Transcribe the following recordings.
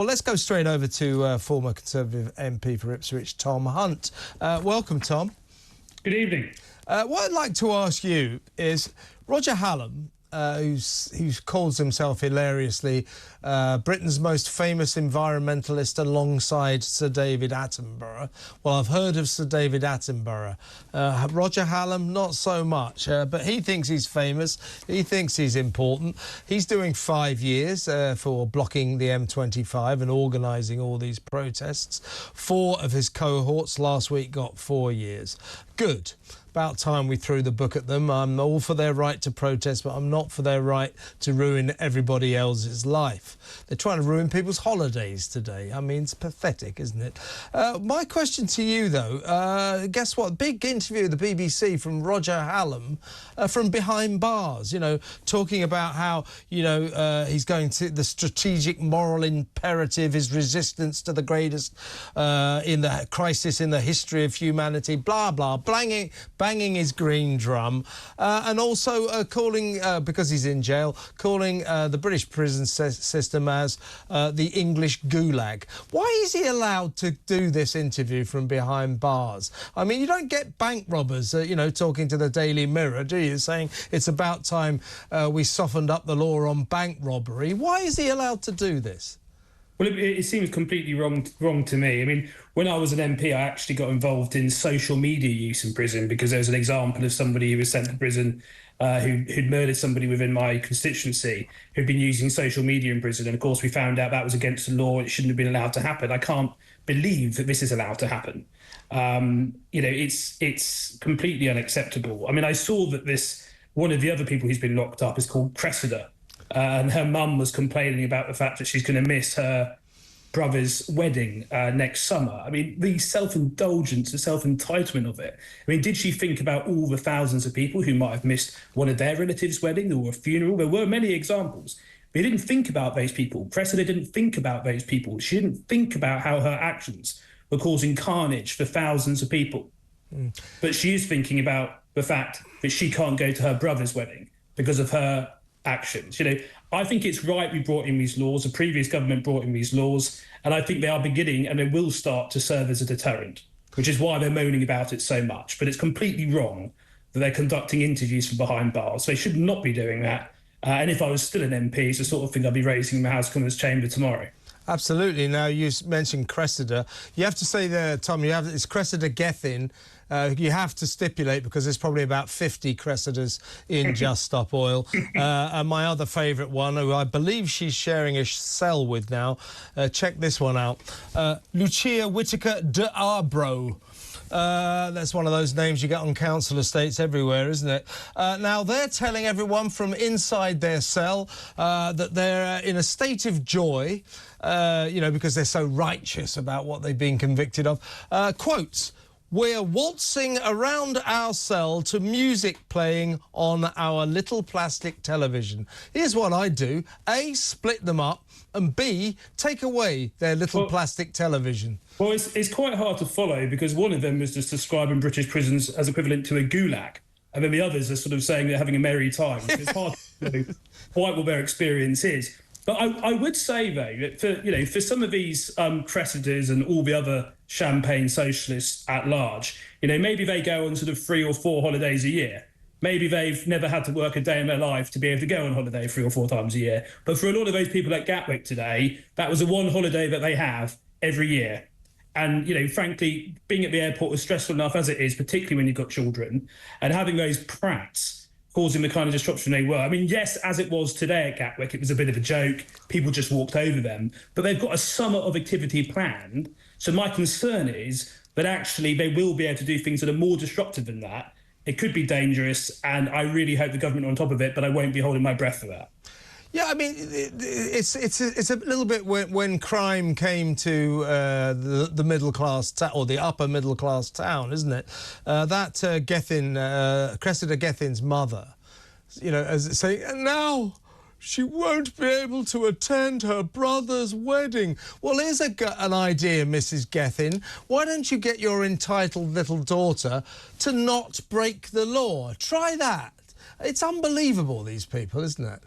Well, let's go straight over to former Conservative MP for Ipswich, Tom Hunt. Welcome, Tom. Good evening. What I'd like to ask you is, Roger Hallam, who calls himself hilariously Britain's most famous environmentalist alongside Sir David Attenborough. Well, I've heard of Sir David Attenborough. Roger Hallam, not so much, but he thinks he's famous. He thinks he's important. He's doing 5 years for blocking the M25 and organising all these protests. 4 of his cohorts last week got 4 years. Good. About time we threw the book at them. I'm all for their right to protest, but I'm not for their right to ruin everybody else's life. They're trying to ruin people's holidays today. I mean, it's pathetic, isn't it? My question to you, though, guess what? Big interview at the BBC from Roger Hallam from behind bars, you know, talking about how, you know, he's going to the strategic moral imperative, his resistance to the greatest in the crisis in the history of humanity, blah, blah, banging his green drum, and also calling, because he's in jail, calling the British prison system as the English gulag. Why is he allowed to do this interview from behind bars? I mean, you don't get bank robbers, you know, talking to the Daily Mirror, do you, saying it's about time we softened up the law on bank robbery. Why is he allowed to do this? Well, it seems completely wrong to me. I mean, when I was an MP, I actually got involved in social media use in prison because there was an example of somebody who was sent to prison who'd murdered somebody within my constituency who'd been using social media in prison. And, of course, we found out that was against the law. It shouldn't have been allowed to happen. I can't believe that this is allowed to happen. You know, it's completely unacceptable. I mean, I saw that one of the other people who's been locked up is called Cressida. And her mum was complaining about the fact that she's going to miss her brother's wedding next summer. I mean, the self-indulgence, the self-entitlement of it. I mean, did she think about all the thousands of people who might have missed one of their relatives' wedding or a funeral? There were many examples. But he didn't think about those people. Cressida didn't think about those people. She didn't think about how her actions were causing carnage for thousands of people. But she is thinking about the fact that she can't go to her brother's wedding because of her actions. You know, I think it's right we brought in these laws. The previous government brought in these laws, and I think they are beginning and they will start to serve as a deterrent, which is why they're moaning about it so much. But it's completely wrong that they're conducting interviews from behind bars. They should not be doing that. And if I was still an MP, it's the sort of thing I'd be raising in the House of Commons chamber tomorrow. Absolutely. Now, you mentioned Cressida. You have to say there, Tom, it's Cressida Gethin. You have to stipulate because there's probably about 50 Cressidas in Just Stop Oil. And my other favourite one, who I believe she's sharing a cell with now, check this one out. Lucia Whitaker de Arbro. That's one of those names you get on council estates everywhere, isn't it? Now, they're telling everyone from inside their cell that they're in a state of joy, you know, because they're so righteous about what they've been convicted of. Quotes, "We're waltzing around our cell to music playing on our little plastic television." Here's what I'd do. A, split them up, and B, take away their little plastic television. Well, it's quite hard to follow because one of them is just describing British prisons as equivalent to a gulag, and then the others are sort of saying they're having a merry time. So it's hard to know quite what their experience is. But I would say, though, that for some of these Cressidas and all the other champagne socialists at large, you know, maybe they go on sort of 3 or 4 holidays a year. Maybe they've never had to work a day in their life to be able to go on holiday 3 or 4 times a year. But for a lot of those people at Gatwick today, that was the one holiday that they have every year. And, you know, frankly, being at the airport is stressful enough as it is, particularly when you've got children, and having those prats causing the kind of disruption they were. I mean, yes, as it was today at Gatwick, it was a bit of a joke. People just walked over them. But they've got a summer of activity planned. So my concern is that actually they will be able to do things that are more disruptive than that. It could be dangerous, and I really hope the government are on top of it, but I won't be holding my breath for that. Yeah, I mean, it's a little bit when crime came to the middle class or the upper middle class town, isn't it? That Cressida Gethin's mother, you know, as saying, and now she won't be able to attend her brother's wedding. Well, here's an idea, Mrs. Gethin. Why don't you get your entitled little daughter to not break the law? Try that. It's unbelievable, these people, isn't it?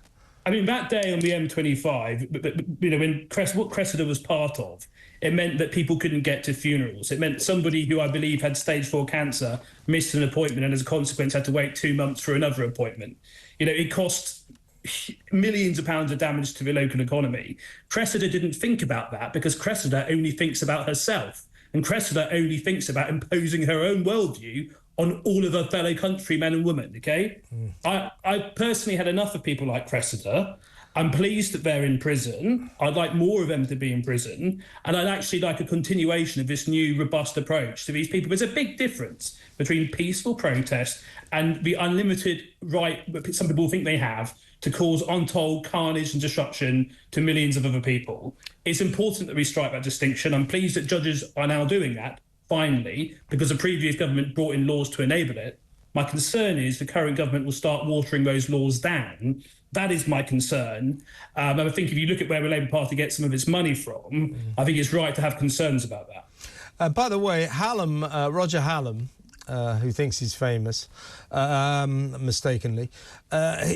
I mean, that day on the M25, you know, what Cressida was part of, it meant that people couldn't get to funerals. It meant somebody who I believe had stage 4 cancer missed an appointment and as a consequence had to wait 2 months for another appointment. You know, it cost millions of pounds of damage to the local economy. Cressida didn't think about that because Cressida only thinks about herself. And Cressida only thinks about imposing her own worldview on all of her fellow countrymen and women, okay? I personally had enough of people like Cressida. I'm pleased that they're in prison. I'd like more of them to be in prison. And I'd actually like a continuation of this new robust approach to these people. There's a big difference between peaceful protest and the unlimited right that some people think they have to cause untold carnage and destruction to millions of other people. It's important that we strike that distinction. I'm pleased that judges are now doing that, finally, because the previous government brought in laws to enable it. My concern is the current government will start watering those laws down. That is my concern. And I think if you look at where the Labour Party gets some of its money from, I think it's right to have concerns about that. By the way, Roger Hallam, who thinks he's famous, mistakenly,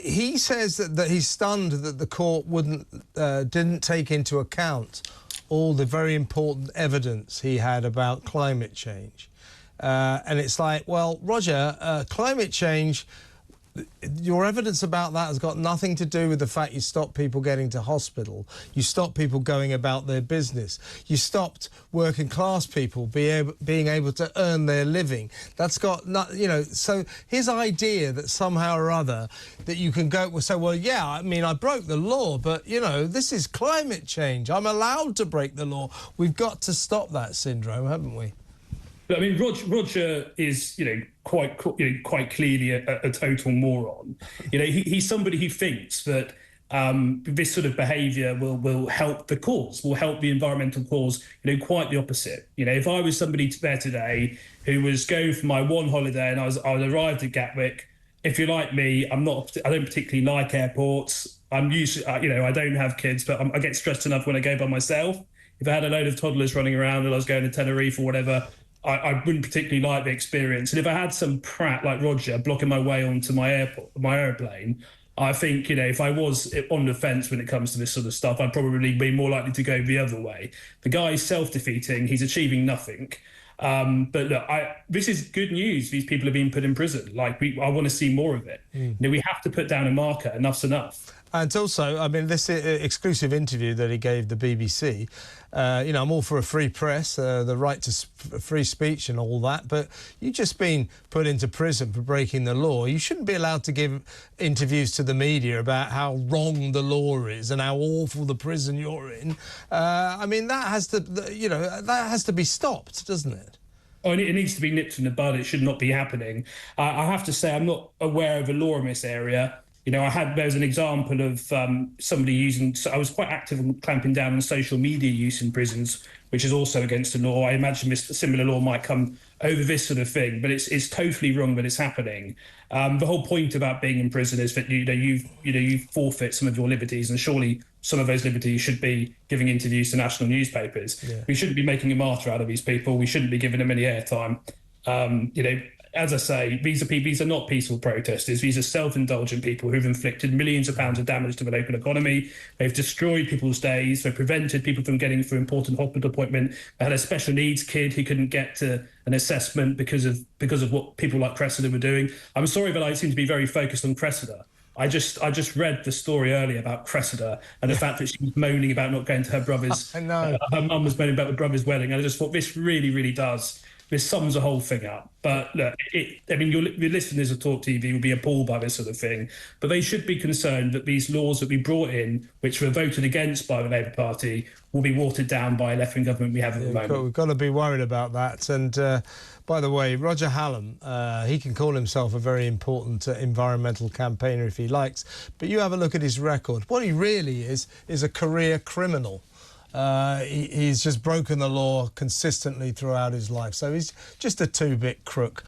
he says that he's stunned that the court didn't take into account all the very important evidence he had about climate change. And it's like, well, Roger, climate change, your evidence about that has got nothing to do with the fact you stopped people getting to hospital. You stopped people going about their business. You stopped working class people being able to earn their living. That's got, you know, so his idea that somehow or other that you can go, say, well, yeah, I mean, I broke the law, but, you know, this is climate change. I'm allowed to break the law. We've got to stop that syndrome, haven't we? I mean, Roger is, you know, quite clearly a total moron. You know, he's somebody who thinks that this sort of behaviour will help the cause, will help the environmental cause. You know, quite the opposite. You know, if I was somebody there today who was going for my one holiday and I arrived at Gatwick, if you're like me, I don't particularly like airports. I'm used to, you know, I don't have kids, but I get stressed enough when I go by myself. If I had a load of toddlers running around and I was going to Tenerife or whatever, I wouldn't particularly like the experience. And if I had some prat like Roger blocking my way onto my airplane, I think, you know, if I was on the fence when it comes to this sort of stuff, I'd probably be more likely to go the other way. The guy is self-defeating. He's achieving nothing. But look, this is good news. These people are being put in prison. Like, I want to see more of it. You know, we have to put down a marker. Enough's enough. And also, I mean, this exclusive interview that he gave the BBC, you know, I'm all for a free press, the right to free speech and all that, but you've just been put into prison for breaking the law. You shouldn't be allowed to give interviews to the media about how wrong the law is and how awful the prison you're in. I mean, that has to, you know, that has to be stopped, doesn't it? Oh, it needs to be nipped in the bud. It should not be happening. I have to say, I'm not aware of a law in this area. You know, there was an example of somebody using, so I was quite active in clamping down on social media use in prisons, which is also against the law. I imagine a similar law might come over this sort of thing, but it's totally wrong that it's happening. The whole point about being in prison is that you forfeit some of your liberties, and surely some of those liberties should be giving interviews to national newspapers. Yeah. We shouldn't be making a martyr out of these people. We shouldn't be giving them any airtime. You know, as I say, these are not peaceful protesters. These are self-indulgent people who've inflicted millions of pounds of damage to the local economy. They've destroyed people's days. They've prevented people from getting to an important hospital appointment. They had a special needs kid who couldn't get to an assessment because of what people like Cressida were doing. I'm sorry, but I seem to be very focused on Cressida. I just read the story earlier about Cressida and the fact that she was moaning about not going to her brother's. I know. Her mum was moaning about the brother's wedding. And I just thought this really, really does. This sums the whole thing up. But look, I mean, your listeners of TalkTV will be appalled by this sort of thing. But they should be concerned that these laws that we brought in, which were voted against by the Labour Party, will be watered down by a left-wing government we have at the moment. We've got to be worried about that. And by the way, Roger Hallam, he can call himself a very important environmental campaigner if he likes. But you have a look at his record. What he really is a career criminal. He's just broken the law consistently throughout his life. So he's just a two-bit crook.